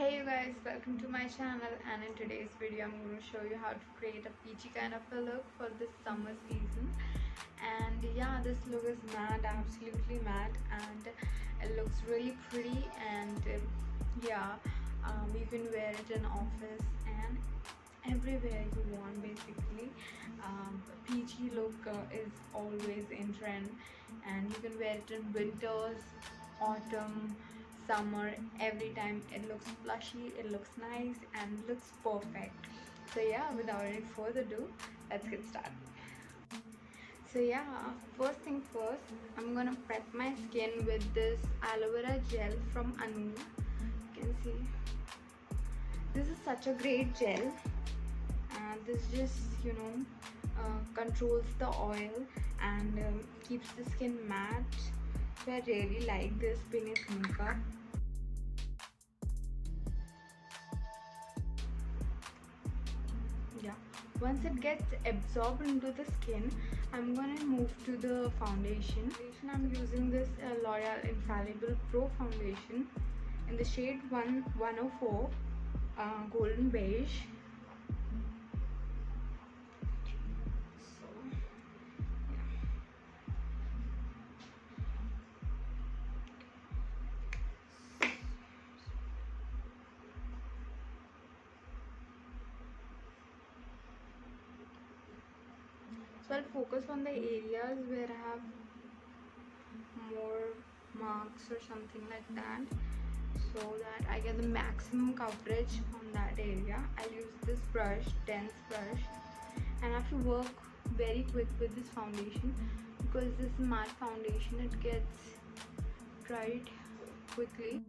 Hey you guys, welcome to my channel, and in today's video I'm going to show you how to create a peachy kind of a look for this summer season. And yeah, this look is matte, absolutely matte, and it looks really pretty. And you can wear it in office and everywhere you want basically. Peachy look is always in trend, and you can wear it in winters, autumn, summer. Every time it looks plushy, it looks nice, and looks perfect. So yeah, without any further ado, let's get started. So yeah, first thing first, I'm gonna prep my skin with this aloe vera gel from Anour. You can see this is such a great gel. This just controls the oil and keeps the skin matte. So I really like this beneath makeup. Yeah, once it gets absorbed into the skin, I'm gonna move to the foundation. I'm using this L'Oreal Infallible Pro foundation in the shade 104 golden beige. So I'll focus on the areas where I have more marks or something like that, so that I get the maximum coverage on that area. I'll use this brush, dense brush, and I have to work very quick with this foundation because this matte foundation, it gets dried quickly.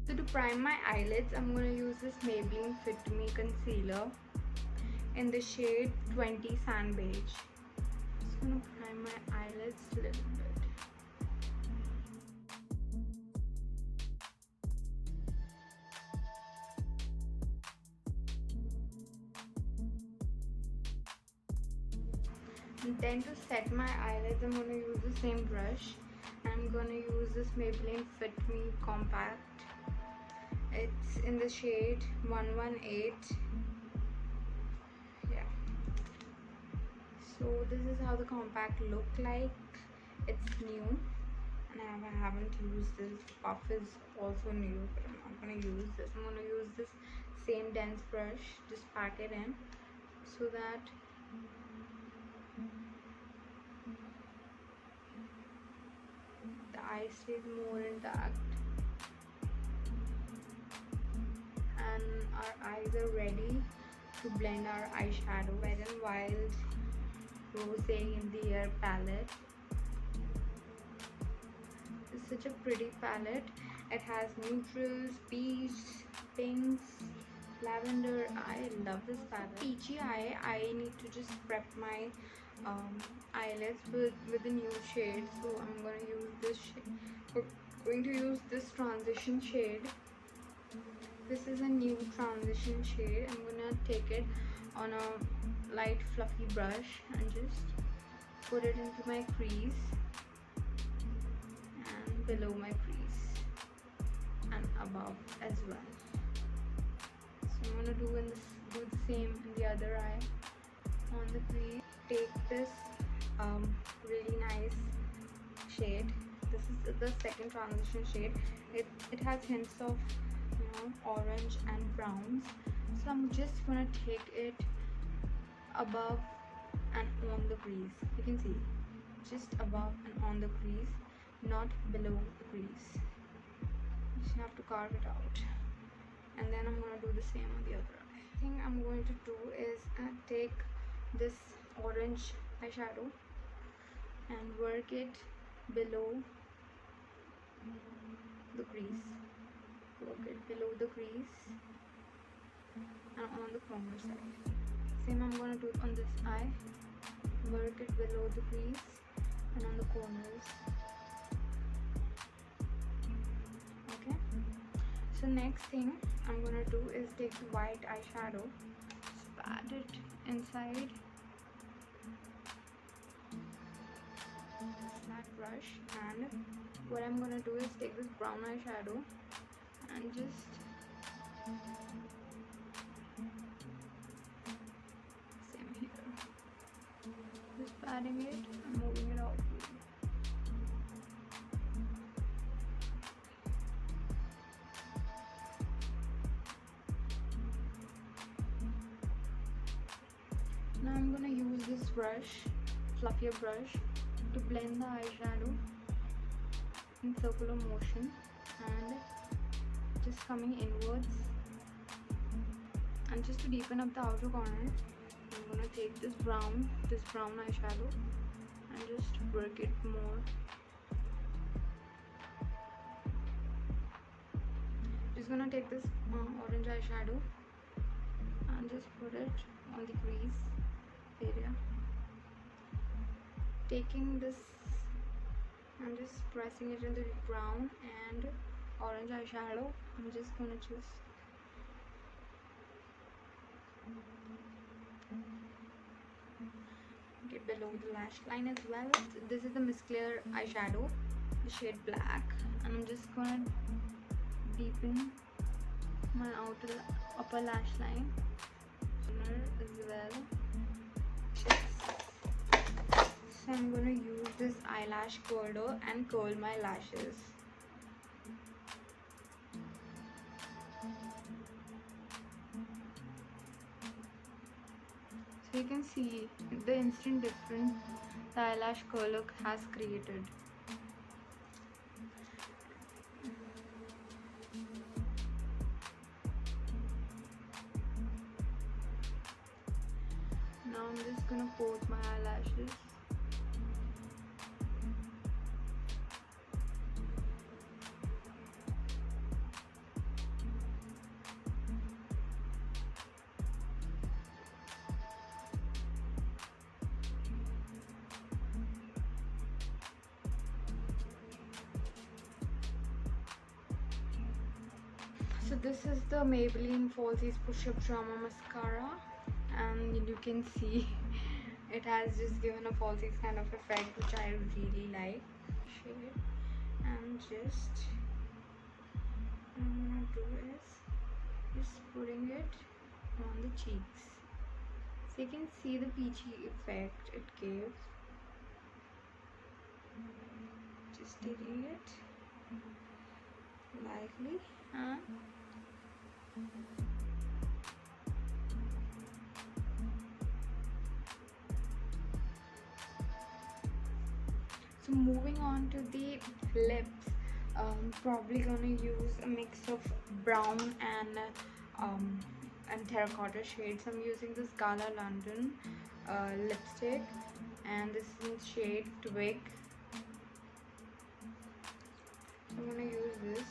So to prime my eyelids, I'm going to use this Maybelline Fit Me concealer in the shade 20 Sand Beige. Just going to prime my eyelids a little bit. And then to set my eyelids, I'm going to use the same brush. I'm going to use this Maybelline Fit Me Compact. It's in the shade 118. Yeah. So this is how the compact look like. It's new, and I haven't used this. Puff is also new, but I'm not going to use this. I'm going to use this same dense brush, just pack it in so that the eye stays more intact and our eyes are ready to blend our eyeshadow. Wet n Wild Rose in the Air palette. It's such a pretty palette. It has neutrals, peach, pinks, lavender. I love this palette. Peachy eye, I need to just prep my eyelids with the nude shade. So I'm going to use this shade. We're going to use this transition shade. This is a new transition shade. I'm gonna take it on a light fluffy brush and just put it into my crease and below my crease and above as well. So I'm gonna do the same in the other eye on the crease. Take this really nice shade. This is the second transition shade. It has hints of orange and browns, so I'm just gonna take it above and on the crease. You can see just above and on the crease, not below the crease. You just have to carve it out, and then I'm gonna do the same on the other eye. The thing I'm going to do is take this orange eyeshadow and work it below the crease. Work it below the crease and on the corner side. Same I'm going to do on this eye. Work it below the crease and on the corners. Okay, so next thing I'm gonna do is take the white eyeshadow, just pat it inside that brush, and what I'm gonna do is take this brown eyeshadow and just same here, just patting it and moving it out. Now I'm gonna use this brush, fluffier brush, to blend the eyeshadow in circular motion and just coming inwards, and just to deepen up the outer corner I'm gonna take this brown eyeshadow and just work it more. Just gonna take this orange eyeshadow and just put it on the crease area, taking this and just pressing it into the brown and orange eyeshadow. I'm just gonna get below the lash line as well. This is the Mascara eyeshadow, the shade black, and I'm just gonna deepen my upper lash line as well. So I'm gonna use this eyelash curler and curl my lashes. So you can see the instant difference the eyelash curler has created. Now I'm just gonna coat my eyelashes. So this is the Maybelline Falsies Push-Up Drama Mascara, and you can see it has just given a falsies kind of effect, which I really like. Shade, and just what I'm gonna do is just putting it on the cheeks, so you can see the peachy effect it gave. Just taking it lightly and so moving on to the lips, probably gonna use a mix of brown and terracotta shades. I'm using this Gala London lipstick, and this is in shade Twig. I'm gonna use this.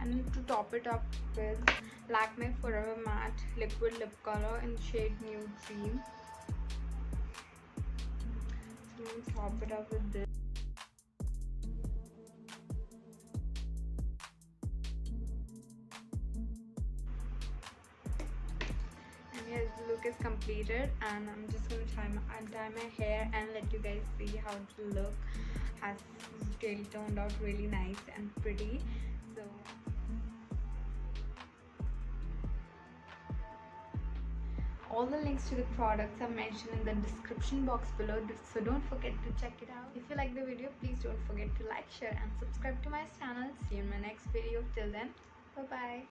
And to top it up with Lakme Forever Matte Liquid Lip Color in shade Nude Dream. So I'm going to top it up with this. And yes, the look is completed, and I'm just going to untie my hair and let you guys see how the look has really turned out really nice and pretty. So all the links to the products are mentioned in the description box below, so don't forget to check it out. If you like the video, please don't forget to like, share and subscribe to my channel. See you in my next video. Till then, bye bye.